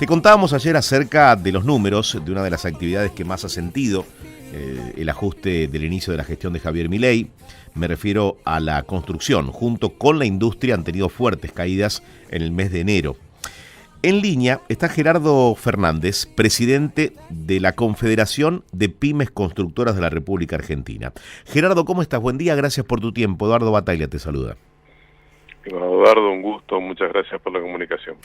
Te contábamos ayer acerca de los números de una de las actividades que más ha sentido el ajuste del inicio de la gestión de Javier Milei. Me refiero a la construcción. Junto con la industria han tenido fuertes caídas en el mes de enero. En línea está Gerardo Fernández, presidente de la Confederación de Pymes Constructoras de la República Argentina. Gerardo, ¿cómo estás? Buen día, gracias por tu tiempo. Eduardo Bataglia te saluda. Eduardo, un gusto, muchas gracias por la comunicación.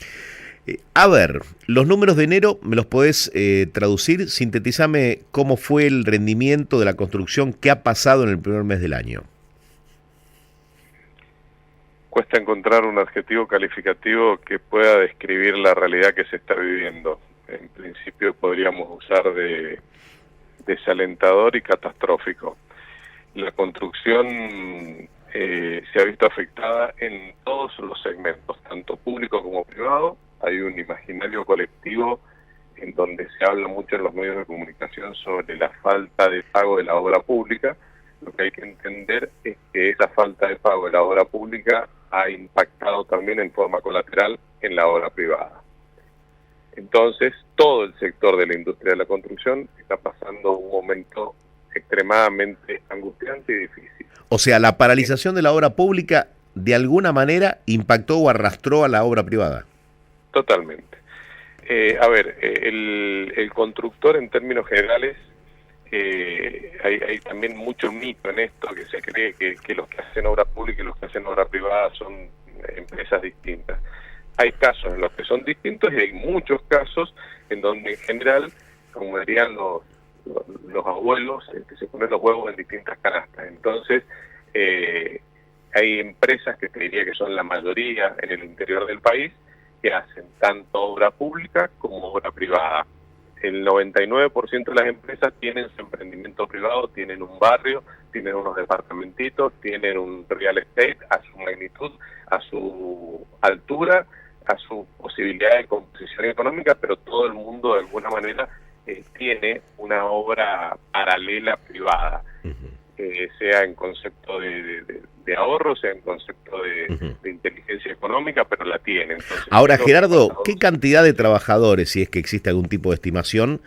A ver, los números de enero, ¿me los podés traducir? Sintetizame cómo fue el rendimiento de la construcción, qué ha pasado en el primer mes del año. Cuesta encontrar un adjetivo calificativo que pueda describir la realidad que se está viviendo. En principio podríamos usar de desalentador y catastrófico. La construcción se ha visto afectada en todos los segmentos, tanto público como privado. Hay un imaginario colectivo en donde se habla mucho en los medios de comunicación sobre la falta de pago de la obra pública. Lo que hay que entender es que esa falta de pago de la obra pública ha impactado también en forma colateral en la obra privada. Entonces, todo el sector de la industria de la construcción está pasando un momento extremadamente angustiante y difícil. O sea, la paralización de la obra pública de alguna manera impactó o arrastró a la obra privada. Totalmente. El constructor en términos generales, hay también mucho mito en esto, que se cree que los que hacen obra pública y los que hacen obra privada son empresas distintas. Hay casos en los que son distintos y hay muchos casos en donde en general, como dirían los abuelos, que se ponen los huevos en distintas canastas. Entonces, hay empresas que te diría que son la mayoría en el interior del país, que hacen tanto obra pública como obra privada. El 99% de las empresas tienen su emprendimiento privado, tienen un barrio, tienen unos departamentitos, tienen un real estate a su magnitud, a su altura, a su posibilidad de composición económica, pero todo el mundo de alguna manera tiene una obra paralela privada. Sea en concepto de ahorro, sea en concepto de inteligencia económica, pero la tiene. Entonces, ahora, Gerardo, ¿qué cantidad de trabajadores, si es que existe algún tipo de estimación,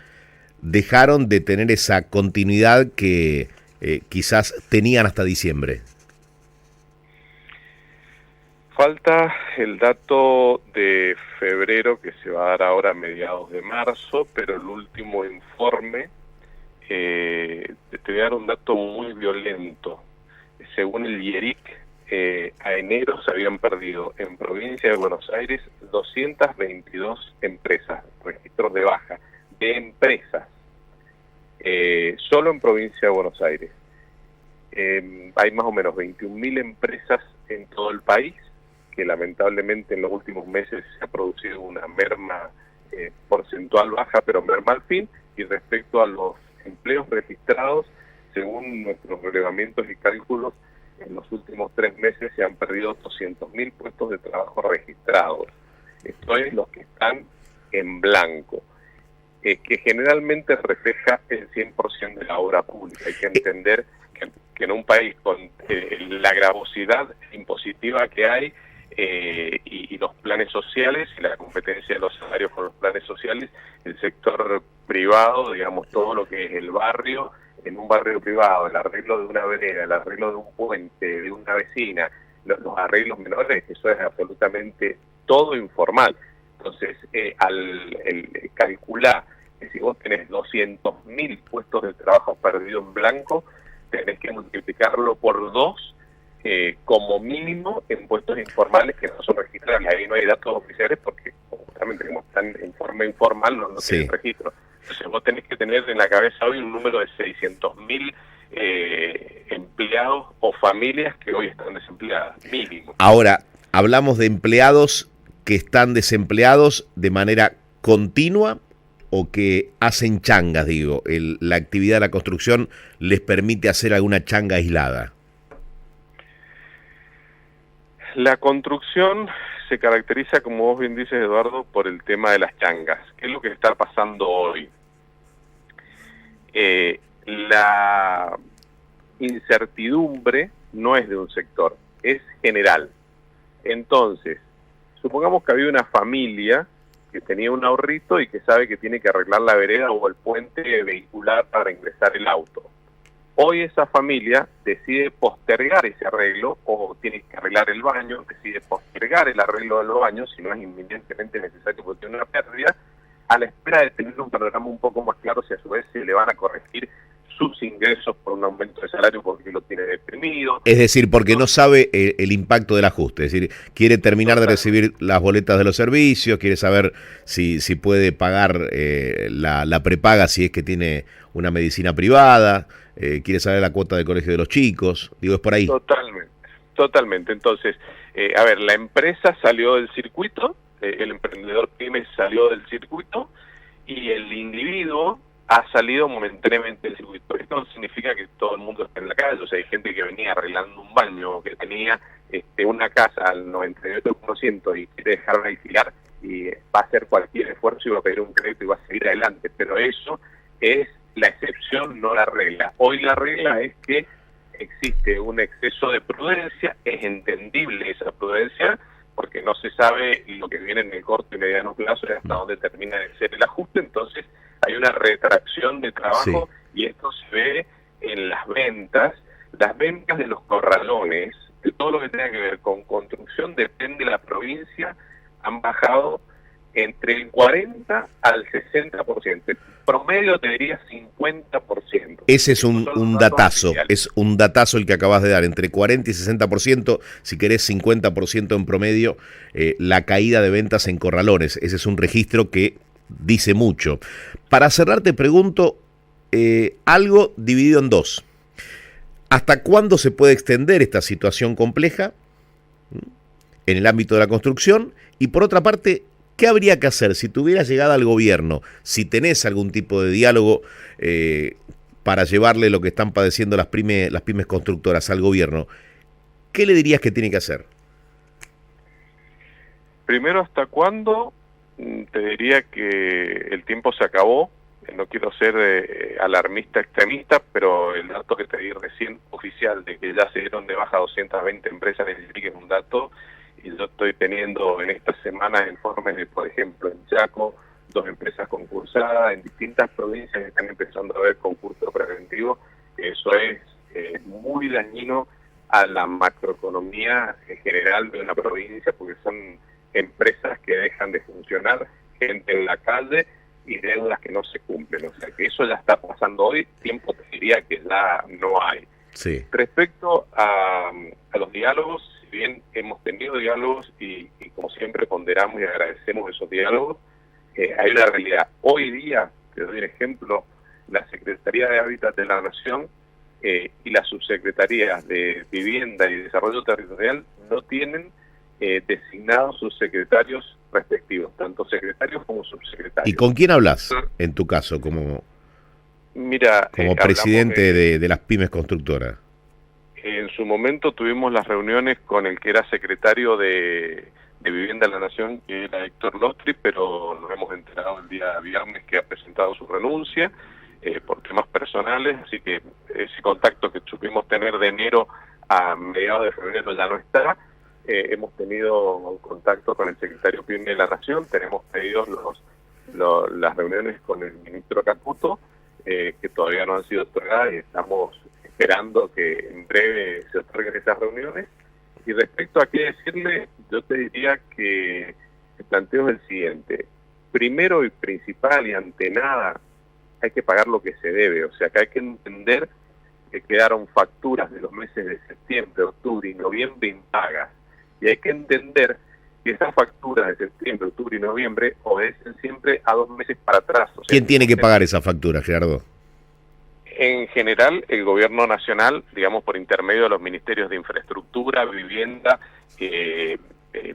dejaron de tener esa continuidad que quizás tenían hasta diciembre? Falta el dato de febrero, que se va a dar ahora a mediados de marzo, pero el último informe te voy a dar un dato muy violento. Según el IERIC, a enero se habían perdido en provincia de Buenos Aires 222 empresas, registros de baja, de empresas, solo en provincia de Buenos Aires. Hay más o menos 21.000 empresas en todo el país, que lamentablemente en los últimos meses se ha producido una merma porcentual baja, pero merma al fin, y respecto a los empleos registrados, según nuestros relevamientos y cálculos, en los últimos 3 meses se han perdido 200.000 puestos de trabajo registrados. Esto es los que están en blanco, que generalmente refleja el 100% de la obra pública. Hay que entender que en un país con la gravosidad impositiva que hay, y los planes sociales y la competencia de los salarios con los planes sociales, el sector privado, digamos, todo lo que es el barrio, en un barrio privado, el arreglo de una vereda, el arreglo de un puente, de una vecina, los arreglos menores, eso es absolutamente todo informal. Entonces, al calcular que si vos tenés 200.000 puestos de trabajo perdidos en blanco, tenés que multiplicarlo por 2 como mínimo en puestos informales que no son registrables. Ahí no hay datos oficiales porque justamente como están en forma informal no tienen registro. Entonces vos tenés que tener en la cabeza hoy un número de 600.000 empleados o familias que hoy están desempleadas, mínimo. Ahora, hablamos de empleados que están desempleados de manera continua o que hacen changas, digo. La actividad de la construcción les permite hacer alguna changa aislada. La construcción se caracteriza, como vos bien dices, Eduardo, por el tema de las changas. ¿Qué es lo que está pasando hoy? La incertidumbre no es de un sector, es general. Entonces, supongamos que había una familia que tenía un ahorrito y que sabe que tiene que arreglar la vereda o el puente vehicular para ingresar el auto. Hoy esa familia decide postergar ese arreglo o tiene que arreglar el baño, decide postergar el arreglo de los baños si no es inminentemente necesario porque tiene una pérdida, a la espera de tener un panorama un poco más claro si a su vez se le van a corregir sus ingresos por un aumento de salario porque lo tiene deprimido. Es decir, porque no sabe el impacto del ajuste, es decir, quiere terminar de recibir las boletas de los servicios, quiere saber si puede pagar la prepaga si es que tiene una medicina privada, quiere saber la cuota de colegio de los chicos, digo, es por ahí. Totalmente. Entonces, a ver, la empresa salió del circuito, el emprendedor pyme salió del circuito y el individuo ha salido momentáneamente del circuito. Esto no significa que todo el mundo esté en la calle, o sea, hay gente que venía arreglando un baño, o que tenía una casa al 98% y quiere dejarla alquilar y va a hacer cualquier esfuerzo y va a pedir un crédito y va a seguir adelante, pero eso es la excepción, no la regla. Hoy la regla es que existe un exceso de prudencia, es entendible esa prudencia, porque no se sabe lo que viene en el corto y mediano plazo y hasta dónde termina de ser el ajuste, entonces hay una retracción de trabajo y esto se ve en las ventas de los corralones, de todo lo que tenga que ver con construcción, depende de la provincia, han bajado entre el 40 al 60%, el promedio te diría 50%. Ese es un datazo, es un datazo el que acabas de dar, entre 40 y 60%, si querés 50% en promedio, la caída de ventas en corralones, ese es un registro que dice mucho. Para cerrar te pregunto algo dividido en dos. ¿Hasta cuándo se puede extender esta situación compleja en el ámbito de la construcción? Y por otra parte, ¿qué habría que hacer si tuvieras llegada al gobierno, si tenés algún tipo de diálogo para llevarle lo que están padeciendo las pymes constructoras al gobierno? ¿Qué le dirías que tiene que hacer? Primero, ¿hasta cuándo? Te diría que el tiempo se acabó. No quiero ser alarmista, extremista, pero el dato que te di recién oficial de que ya se dieron de baja 220 empresas en el que es un dato, y yo estoy teniendo en estas semanas informes de, por ejemplo, en Chaco, 2 empresas concursadas, en distintas provincias están empezando a haber concursos preventivos. Eso es muy dañino a la macroeconomía en general de una provincia, porque son empresas que dejan de funcionar, gente en la calle y deudas que no se cumplen. O sea que eso ya está pasando hoy, tiempo te diría que ya no hay. Sí. Respecto a los diálogos, si bien hemos tenido diálogos y como siempre ponderamos y agradecemos esos diálogos, hay una realidad. Hoy día, te doy un ejemplo, la Secretaría de Hábitat de la Nación y las subsecretarías de Vivienda y Desarrollo Territorial no tienen designados sus secretarios respectivos, tanto secretarios como subsecretarios. ¿Y con quién hablas, en tu caso, como presidente de las pymes constructoras? En su momento tuvimos las reuniones con el que era secretario de Vivienda de la Nación, que era Héctor Lostri, pero nos hemos enterado el día viernes que ha presentado su renuncia por temas personales, así que ese contacto que supimos tener de enero a mediados de febrero ya no está. Hemos tenido contacto con el secretario PYME de la Nación, tenemos pedidos las reuniones con el ministro Caputo, que todavía no han sido otorgadas y estamos esperando que en breve se otorguen esas reuniones. Y respecto a qué decirle, yo te diría que el planteo es el siguiente. Primero y principal y ante nada, hay que pagar lo que se debe. O sea, que hay que entender que quedaron facturas de los meses de septiembre, octubre y noviembre impagas. Y hay que entender que esas facturas de septiembre, octubre y noviembre obedecen siempre a 2 meses para atrás. O sea, ¿quién tiene que pagar esa factura, Gerardo? En general, el gobierno nacional, digamos, por intermedio de los ministerios de infraestructura, vivienda,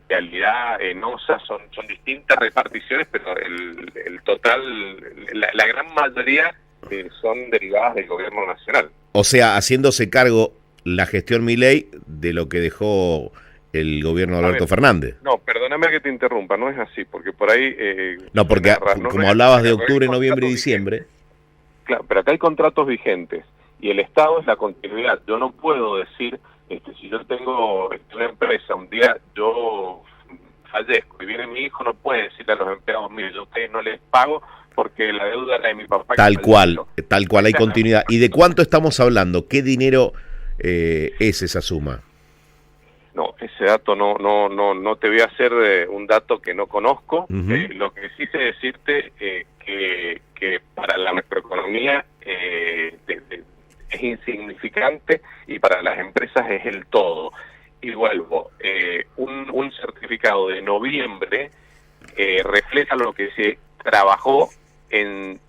vialidad, ENOSA, son distintas reparticiones, pero el total, la gran mayoría son derivadas del gobierno nacional. O sea, haciéndose cargo la gestión Milei de lo que dejó el gobierno de Alberto Fernández. No, perdóname que te interrumpa, no es así, porque por ahí... no, porque como hablabas de octubre, noviembre y diciembre... Claro, pero acá hay contratos vigentes y el Estado es la continuidad. Yo no puedo decir, si yo tengo una empresa, un día yo fallezco y viene mi hijo, no puede decirle a los empleados, mire, yo a ustedes no les pago porque la deuda era de mi papá. Tal cual, hay continuidad. ¿Y de cuánto estamos hablando? ¿Qué dinero es esa suma? No, ese dato no te voy a hacer un dato que no conozco. Lo que sí sé decirte que para la macroeconomía es insignificante y para las empresas es el todo. Y vuelvo, un certificado de noviembre refleja lo que se trabajó en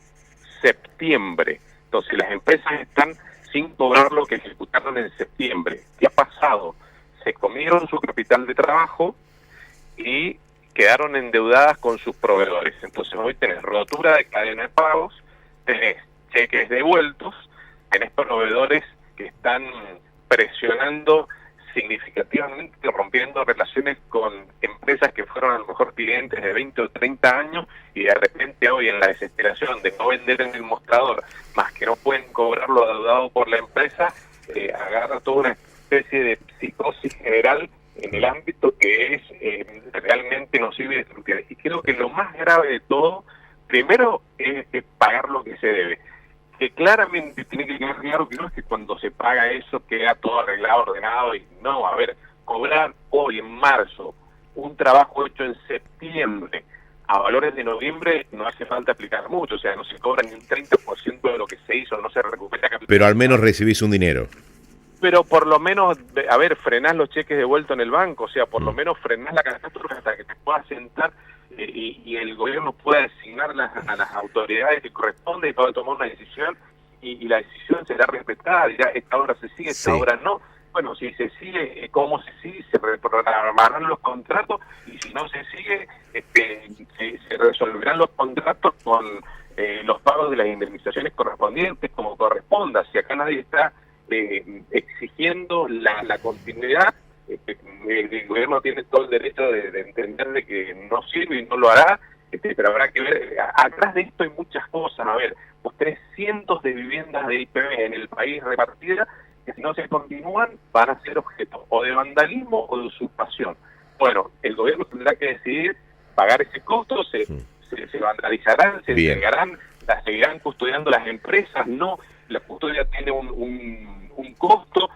septiembre. Entonces las empresas están sin cobrar lo que ejecutaron en septiembre. ¿Qué ha pasado? Se comieron su capital de trabajo y quedaron endeudadas con sus proveedores. Entonces hoy tenés rotura de cadena de pagos, tenés cheques devueltos, tenés proveedores que están presionando significativamente, rompiendo relaciones con empresas que fueron a lo mejor clientes de 20 o 30 años y de repente hoy en la desesperación de no vender en el mostrador, más que no pueden cobrar lo adeudado por la empresa, agarra toda una especie de psicosis general en el ámbito que es realmente nociva y destructiva. Y creo que lo más grave de todo, primero, es pagar lo que se debe. Que claramente tiene que quedar claro que no es que cuando se paga eso queda todo arreglado, ordenado, y no, a ver, cobrar hoy en marzo un trabajo hecho en septiembre a valores de noviembre no hace falta aplicar mucho, o sea, no se cobra ni un 30% de lo que se hizo, no se recupera capital. Pero al menos recibís un dinero. Pero por lo menos, a ver, frenás los cheques devueltos en el banco, o sea, por lo menos frenás la catástrofe hasta que te puedas sentar y el gobierno pueda asignar a las autoridades que corresponde y pueda tomar una decisión y la decisión será respetada, dirá, esta obra se sigue, esta obra no. Bueno, si se sigue, ¿cómo se sigue? Se reprogramarán los contratos y si no se sigue, se resolverán los contratos con los pagos de las indemnizaciones correspondientes como corresponda. Si acá nadie está exigiendo la continuidad, el gobierno tiene todo el derecho de entender de que no sirve y no lo hará, pero habrá que ver, atrás de esto hay muchas cosas. A ver, vos tenés cientos de viviendas de IPV en el país repartidas que si no se continúan van a ser objeto o de vandalismo o de usurpación. Bueno, el gobierno tendrá que decidir pagar ese costo, se vandalizarán, se entregarán, las seguirán custodiando las empresas, no, la custodia tiene un costo.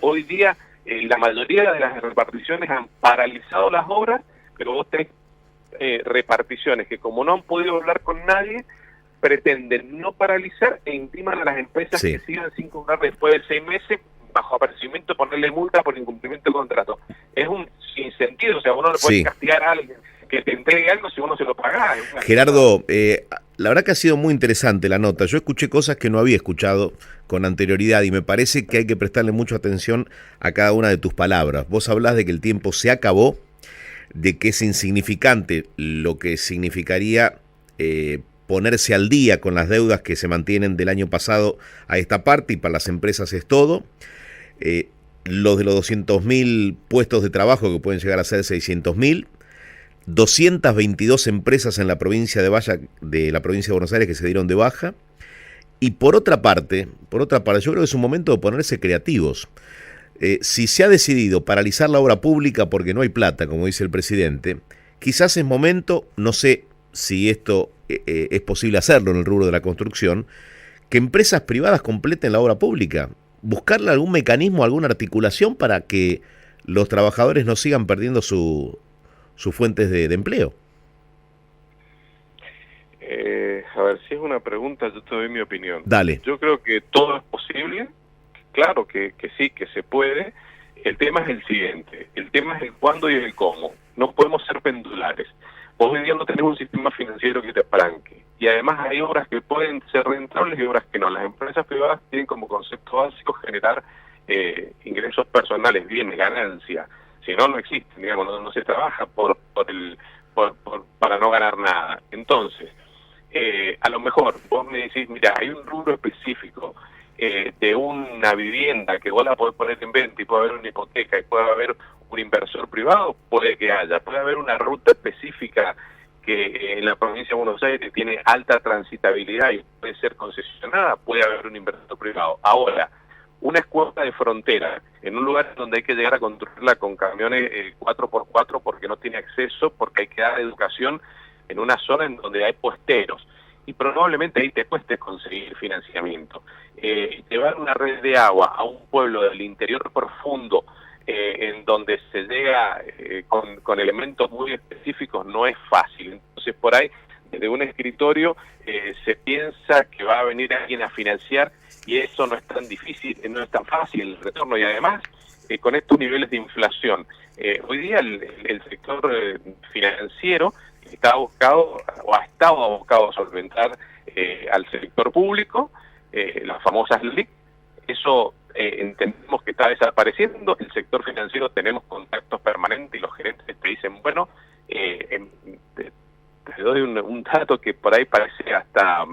Hoy día la mayoría de las reparticiones han paralizado las obras, pero vos tenés reparticiones que como no han podido hablar con nadie, pretenden no paralizar e intiman a las empresas que sigan sin cobrar después de 6 meses bajo apercibimiento, ponerle multa por incumplimiento de contrato. Es un sinsentido, o sea, uno no le puede castigar a alguien que te entregue algo si uno se lo paga. Gerardo, la verdad que ha sido muy interesante la nota. Yo escuché cosas que no había escuchado con anterioridad y me parece que hay que prestarle mucha atención a cada una de tus palabras. Vos hablás de que el tiempo se acabó, de que es insignificante lo que significaría ponerse al día con las deudas que se mantienen del año pasado a esta parte, y para las empresas es todo. Los de los 200.000 puestos de trabajo que pueden llegar a ser 600.000, 222 empresas en la provincia de la provincia de Buenos Aires que se dieron de baja. Y por otra parte, yo creo que es un momento de ponerse creativos. Si se ha decidido paralizar la obra pública porque no hay plata, como dice el presidente, quizás es momento, no sé si esto es posible hacerlo en el rubro de la construcción, que empresas privadas completen la obra pública, buscarle algún mecanismo, alguna articulación para que los trabajadores no sigan perdiendo sus fuentes de empleo. A ver, si es una pregunta, yo te doy mi opinión. Dale. Yo creo que todo es posible, claro que sí, que se puede. El tema es el siguiente, el tema es el cuándo y el cómo. No podemos ser pendulares. Vos hoy día no tenés un sistema financiero que te apalanque. Y además hay obras que pueden ser rentables y obras que no. Las empresas privadas tienen como concepto básico generar ingresos personales, bienes, ganancia. Si no, no existe, digamos, no se trabaja para no ganar nada. Entonces, a lo mejor vos me decís, mira, hay un rubro específico de una vivienda que vos la podés poner en venta y puede haber una hipoteca y puede haber un inversor privado, puede que haya, puede haber una ruta específica que en la provincia de Buenos Aires tiene alta transitabilidad y puede ser concesionada, puede haber un inversor privado. Ahora, una escuela de frontera, en un lugar donde hay que llegar a construirla con camiones 4x4 porque no tiene acceso, porque hay que dar educación en una zona en donde hay puesteros. Y probablemente ahí te cueste conseguir financiamiento. Llevar una red de agua a un pueblo del interior profundo, en donde se llega con elementos muy específicos, no es fácil. Entonces, por ahí, desde un escritorio, se piensa que va a venir alguien a financiar, y eso no es tan difícil, no es tan fácil el retorno. Y además, con estos niveles de inflación, hoy día el sector financiero está abocado o ha estado abocado a solventar al sector público, las famosas LIC. Eso entendemos que está desapareciendo. El sector financiero tenemos contactos permanentes y los gerentes te dicen, bueno, te doy un dato que por ahí parece hasta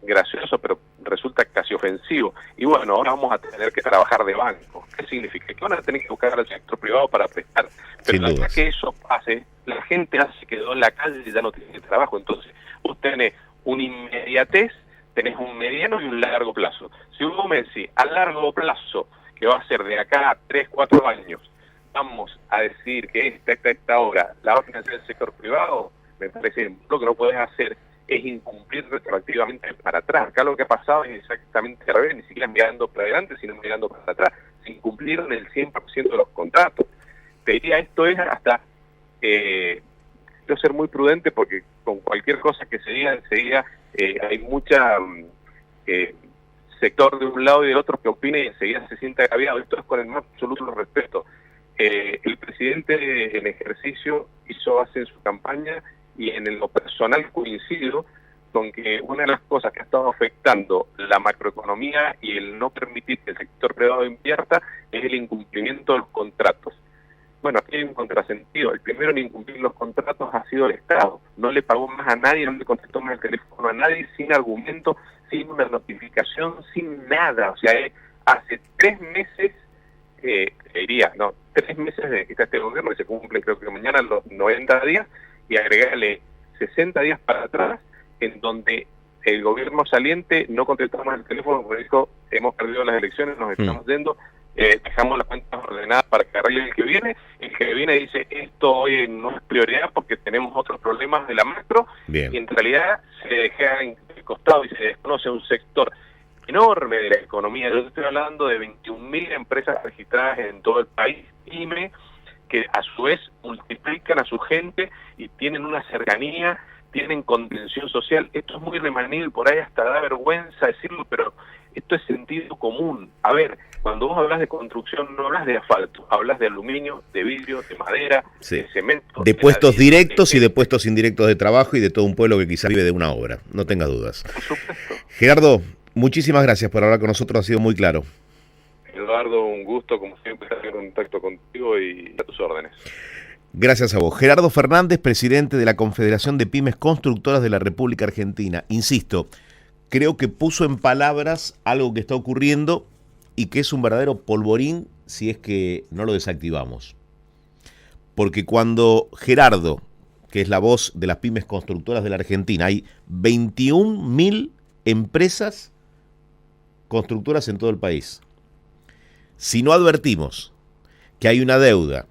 gracioso, pero resulta casi ofensivo. Y bueno, ahora vamos a tener que trabajar de banco. ¿Qué significa? Que van a tener que buscar al sector privado para prestar. Pero hasta que eso pase, la gente se quedó en la calle y ya no tiene trabajo. Entonces, vos tenés una inmediatez, tenés un mediano y un largo plazo. Si vos me decís a largo plazo, que va a ser de acá a 3, 4 años, vamos a decir que esta obra la va a financiar el sector privado, me parece lo que no podés hacer es incumplir retroactivamente para atrás. Acá lo que ha pasado es exactamente al revés, ni siquiera mirando para adelante, sino mirando para atrás. Se incumplieron el 100% de los contratos. Te diría, esto es hasta, quiero ser muy prudente porque con cualquier cosa que se diga enseguida hay mucha sector de un lado y del otro que opina y enseguida se siente agraviado. Esto es con el más absoluto respeto. El presidente en ejercicio hizo en su campaña, y en lo personal coincido con que una de las cosas que ha estado afectando la macroeconomía y el no permitir que el sector privado invierta es el incumplimiento de los contratos. Bueno, aquí hay un contrasentido. El primero en incumplir los contratos ha sido el Estado. No le pagó más a nadie, no le contestó más el teléfono a nadie, sin argumento, sin una notificación, sin nada. O sea, hace 3 meses, 3 meses de que está este gobierno, que se cumplen creo que mañana los 90 días, y agregarle 60 días para atrás, en donde el gobierno saliente no contestó más el teléfono porque dijo, hemos perdido las elecciones, nos estamos yendo, dejamos las cuentas ordenadas para que arregle el que viene dice, esto hoy no es prioridad porque tenemos otros problemas de la macro. Bien. Y en realidad se deja en el costado y se desconoce un sector enorme de la economía. Yo estoy hablando de 21.000 empresas registradas en todo el país, pyme, que a su vez multiplican a su gente y tienen una cercanía, tienen contención social. Esto es muy remanido, por ahí hasta da vergüenza decirlo, pero esto es sentido común. A ver, cuando vos hablas de construcción, no hablas de asfalto, hablas de aluminio, de vidrio, de madera, de cemento. De puestos directos y de puestos indirectos de trabajo y de todo un pueblo que quizá vive de una obra, no tengas dudas. Por supuesto. Gerardo, muchísimas gracias por hablar con nosotros, ha sido muy claro. Eduardo, un gusto, como siempre, estar en contacto contigo y a tus órdenes. Gracias a vos. Gerardo Fernández, presidente de la Confederación de Pymes Constructoras de la República Argentina. Insisto, creo que puso en palabras algo que está ocurriendo y que es un verdadero polvorín si es que no lo desactivamos. Porque cuando Gerardo, que es la voz de las pymes constructoras de la Argentina, hay 21.000 empresas constructoras en todo el país. Si no advertimos que hay una deuda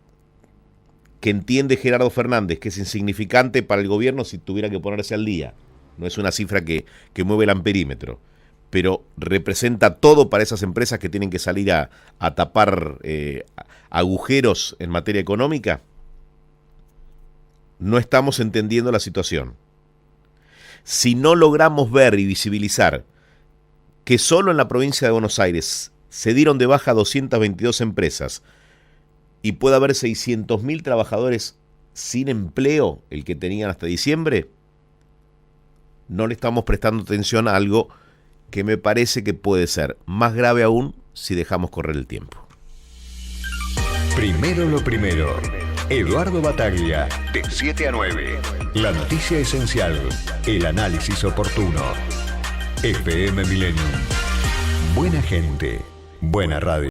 que entiende Gerardo Fernández que es insignificante para el gobierno si tuviera que ponerse al día, no es una cifra que mueve el amperímetro, pero representa todo para esas empresas que tienen que salir a tapar agujeros en materia económica, no estamos entendiendo la situación. Si no logramos ver y visibilizar que solo en la provincia de Buenos Aires se dieron de baja 222 empresas y puede haber 600.000 trabajadores sin empleo, el que tenían hasta diciembre, no le estamos prestando atención a algo que me parece que puede ser más grave aún si dejamos correr el tiempo. Primero lo primero. Eduardo Battaglia, de 7 a 9. La noticia esencial, el análisis oportuno. FM Millennium. Buena gente, buena radio.